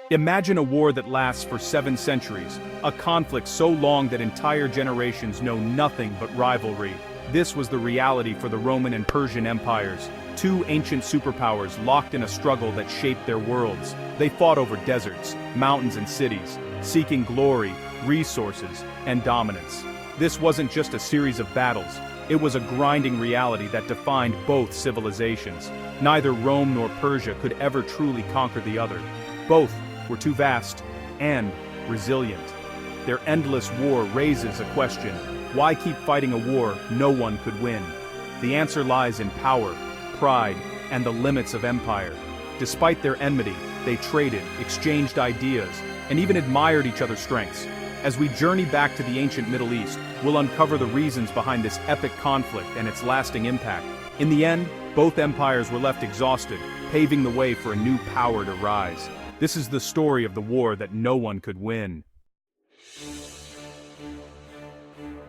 Imagine a war that lasts for 7 centuries, a conflict so long that entire generations know nothing but rivalry. This was the reality for the Roman and Persian empires, 2 ancient superpowers locked in a struggle that shaped their worlds. They fought over deserts, mountains and cities, seeking glory, resources, and dominance. This wasn't just a series of battles, it was a grinding reality that defined both civilizations. Neither Rome nor Persia could ever truly conquer the other. Both were too vast and resilient. Their endless war raises a question: why keep fighting a war no one could win? The answer lies in power, pride, and the limits of empire. Despite their enmity, they traded, exchanged ideas, and even admired each other's strengths. As we journey back to the ancient Middle East, we'll uncover the reasons behind this epic conflict and its lasting impact. In the end, both empires were left exhausted, paving the way for a new power to rise. This is the story of the war that no one could win.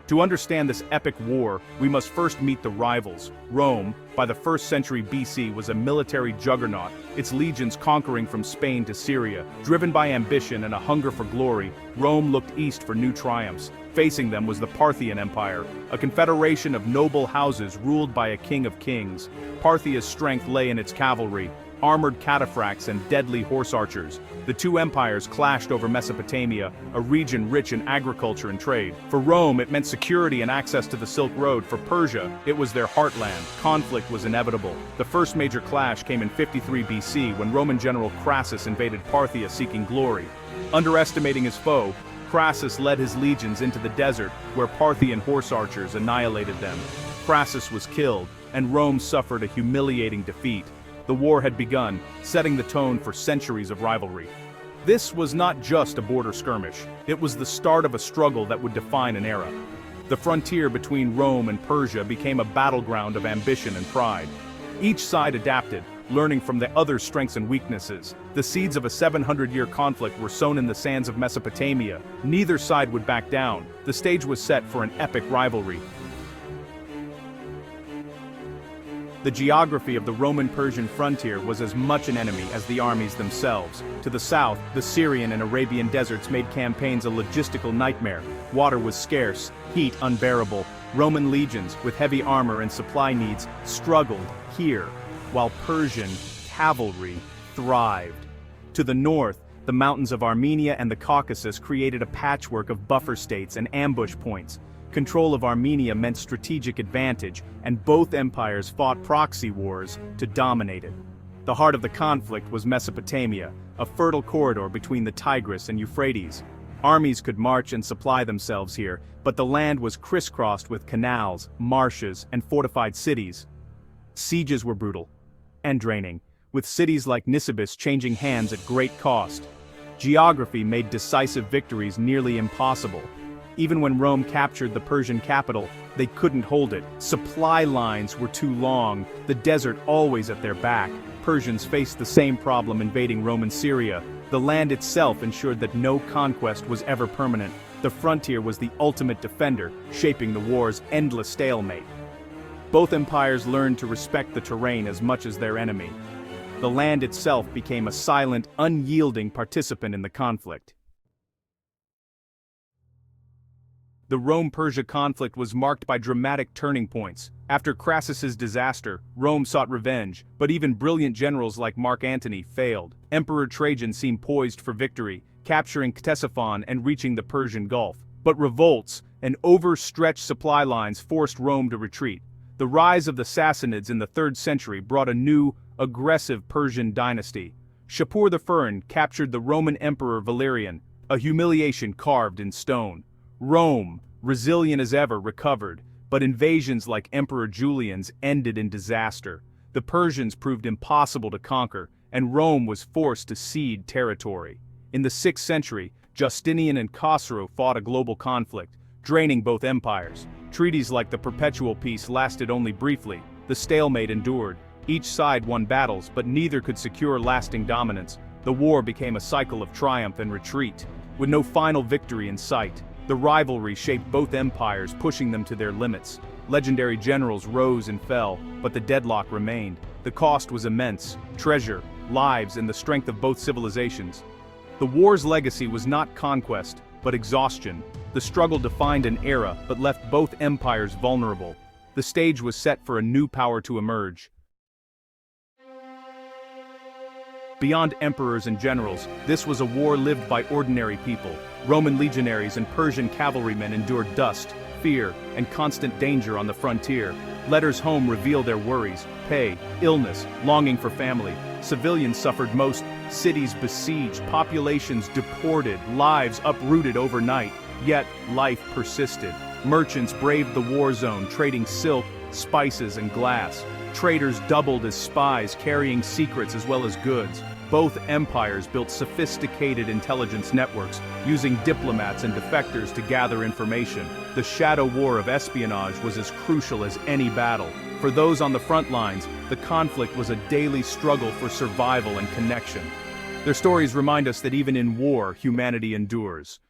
To understand this epic war, we must first meet the rivals. Rome, by the 1st century BC, was a military juggernaut, its legions conquering from Spain to Syria. Driven by ambition and a hunger for glory, Rome looked east for new triumphs. Facing them was the Parthian Empire, a confederation of noble houses ruled by a king of kings. Parthia's strength lay in its cavalry, armored cataphracts and deadly horse archers. The 2 empires clashed over Mesopotamia, a region rich in agriculture and trade. For Rome, it meant security and access to the Silk Road. For Persia, it was their heartland. Conflict was inevitable. The first major clash came in 53 BC when Roman general Crassus invaded Parthia seeking glory. Underestimating his foe, Crassus led his legions into the desert, where Parthian horse archers annihilated them. Crassus was killed, and Rome suffered a humiliating defeat. The war had begun, setting the tone for centuries of rivalry. This was not just a border skirmish, it was the start of a struggle that would define an era. The frontier between Rome and Persia became a battleground of ambition and pride. Each side adapted, learning from the other's strengths and weaknesses. The seeds of a 700-year conflict were sown in the sands of Mesopotamia. Neither side would back down. The stage was set for an epic rivalry. The geography of the Roman-Persian frontier was as much an enemy as the armies themselves. To the south, the Syrian and Arabian deserts made campaigns a logistical nightmare. Water was scarce, heat unbearable. Roman legions, with heavy armor and supply needs, struggled here, while Persian cavalry thrived. To the north, the mountains of Armenia and the Caucasus created a patchwork of buffer states and ambush points. Control of Armenia meant strategic advantage, and both empires fought proxy wars to dominate it. The heart of the conflict was Mesopotamia, a fertile corridor between the Tigris and Euphrates. Armies could march and supply themselves here, but the land was crisscrossed with canals, marshes, and fortified cities. Sieges were brutal and draining, with cities like Nisibis changing hands at great cost. Geography made decisive victories nearly impossible. Even when Rome captured the Persian capital, they couldn't hold it. Supply lines were too long, the desert always at their back. Persians faced the same problem invading Roman Syria. The land itself ensured that no conquest was ever permanent. The frontier was the ultimate defender, shaping the war's endless stalemate. Both empires learned to respect the terrain as much as their enemy. The land itself became a silent, unyielding participant in the conflict. The Rome-Persia conflict was marked by dramatic turning points. After Crassus's disaster, Rome sought revenge, but even brilliant generals like Mark Antony failed. Emperor Trajan seemed poised for victory, capturing Ctesiphon and reaching the Persian Gulf. But revolts and overstretched supply lines forced Rome to retreat. The rise of the Sassanids in the 3rd century brought a new, aggressive Persian dynasty. Shapur the Furan captured the Roman Emperor Valerian, a humiliation carved in stone. Rome, resilient as ever, recovered, but invasions like Emperor Julian's ended in disaster. The Persians proved impossible to conquer, and Rome was forced to cede territory. In the 6th century, Justinian and Khosrow fought a global conflict, draining both empires. Treaties like the Perpetual Peace lasted only briefly. The stalemate endured. Each side won battles, but neither could secure lasting dominance. The war became a cycle of triumph and retreat, with no final victory in sight. The rivalry shaped both empires, pushing them to their limits. Legendary generals rose and fell, but the deadlock remained. The cost was immense: treasure, lives, and the strength of both civilizations. The war's legacy was not conquest, but exhaustion. The struggle defined an era but left both empires vulnerable. The stage was set for a new power to emerge. Beyond emperors and generals, this was a war lived by ordinary people. Roman legionaries and Persian cavalrymen endured dust, fear, and constant danger on the frontier. Letters home reveal their worries, pay, illness, longing for family. Civilians suffered most, cities besieged, populations deported, lives uprooted overnight. Yet, life persisted. Merchants braved the war zone, trading silk, spices, and glass. Traders doubled as spies, carrying secrets as well as goods. Both empires built sophisticated intelligence networks, using diplomats and defectors to gather information. The shadow war of espionage was as crucial as any battle. For those on the front lines, the conflict was a daily struggle for survival and connection. Their stories remind us that even in war, humanity endures.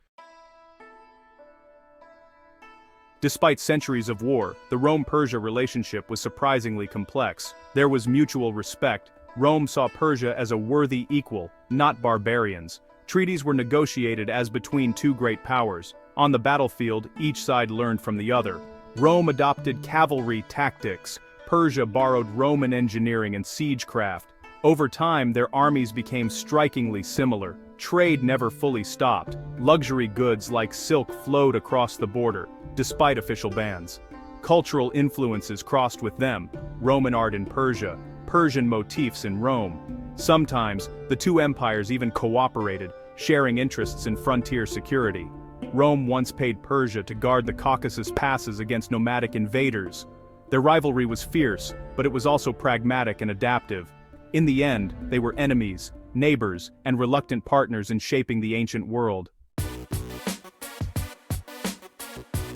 Despite centuries of war, the Rome-Persia relationship was surprisingly complex. There was mutual respect. Rome saw Persia as a worthy equal, not barbarians. Treaties were negotiated as between two great powers. On the battlefield, each side learned from the other. Rome adopted cavalry tactics. Persia borrowed Roman engineering and siegecraft. Over time, their armies became strikingly similar. Trade never fully stopped. Luxury goods like silk flowed across the border, despite official bans. Cultural influences crossed with them. Roman art in Persia, Persian motifs in Rome. Sometimes, the two empires even cooperated, sharing interests in frontier security. Rome once paid Persia to guard the Caucasus passes against nomadic invaders. Their rivalry was fierce, but it was also pragmatic and adaptive. In the end, they were enemies, neighbors, and reluctant partners in shaping the ancient world.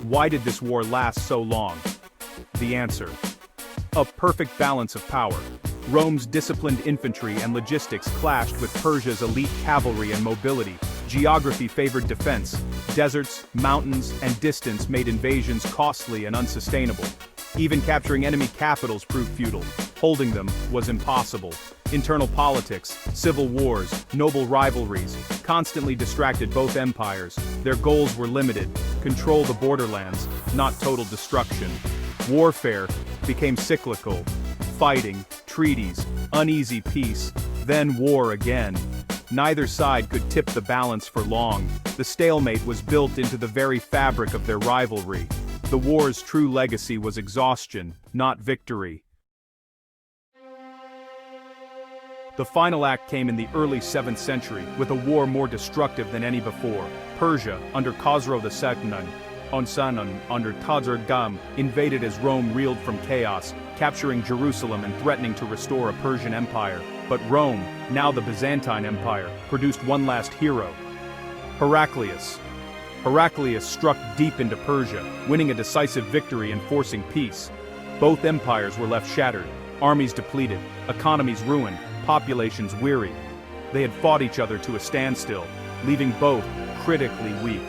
Why did this war last so long? The answer: a perfect balance of power. Rome's disciplined infantry and logistics clashed with Persia's elite cavalry and mobility. Geography favored defense. Deserts, mountains, and distance made invasions costly and unsustainable. Even capturing enemy capitals proved futile. Holding them was impossible. Internal politics, civil wars, noble rivalries constantly distracted both empires. Their goals were limited: control the borderlands, not total destruction. Warfare became cyclical: fighting, treaties, uneasy peace, then war again. Neither side could tip the balance for long. The stalemate was built into the very fabric of their rivalry. The war's true legacy was exhaustion, not victory. The final act came in the early 7th century, with a war more destructive than any before. Persia, under Khosrow II, Onsanan, under Tadr invaded as Rome reeled from chaos, capturing Jerusalem and threatening to restore a Persian empire. But Rome, now the Byzantine Empire, produced one last hero: Heraclius. Heraclius struck deep into Persia, winning a decisive victory and forcing peace. Both empires were left shattered, armies depleted, economies ruined, populations weary. They had fought each other to a standstill, leaving both critically weak.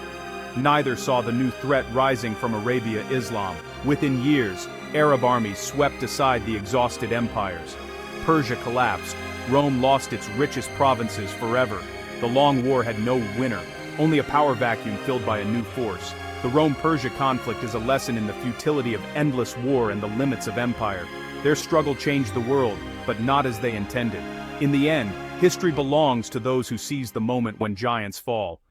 Neither saw the new threat rising from Arabia, Islam. Within years, Arab armies swept aside the exhausted empires. Persia collapsed. Rome lost its richest provinces forever. The long war had no winner, only a power vacuum filled by a new force. The Rome-Persia conflict is a lesson in the futility of endless war and the limits of empire. Their struggle changed the world, but not as they intended. In the end, history belongs to those who seize the moment when giants fall.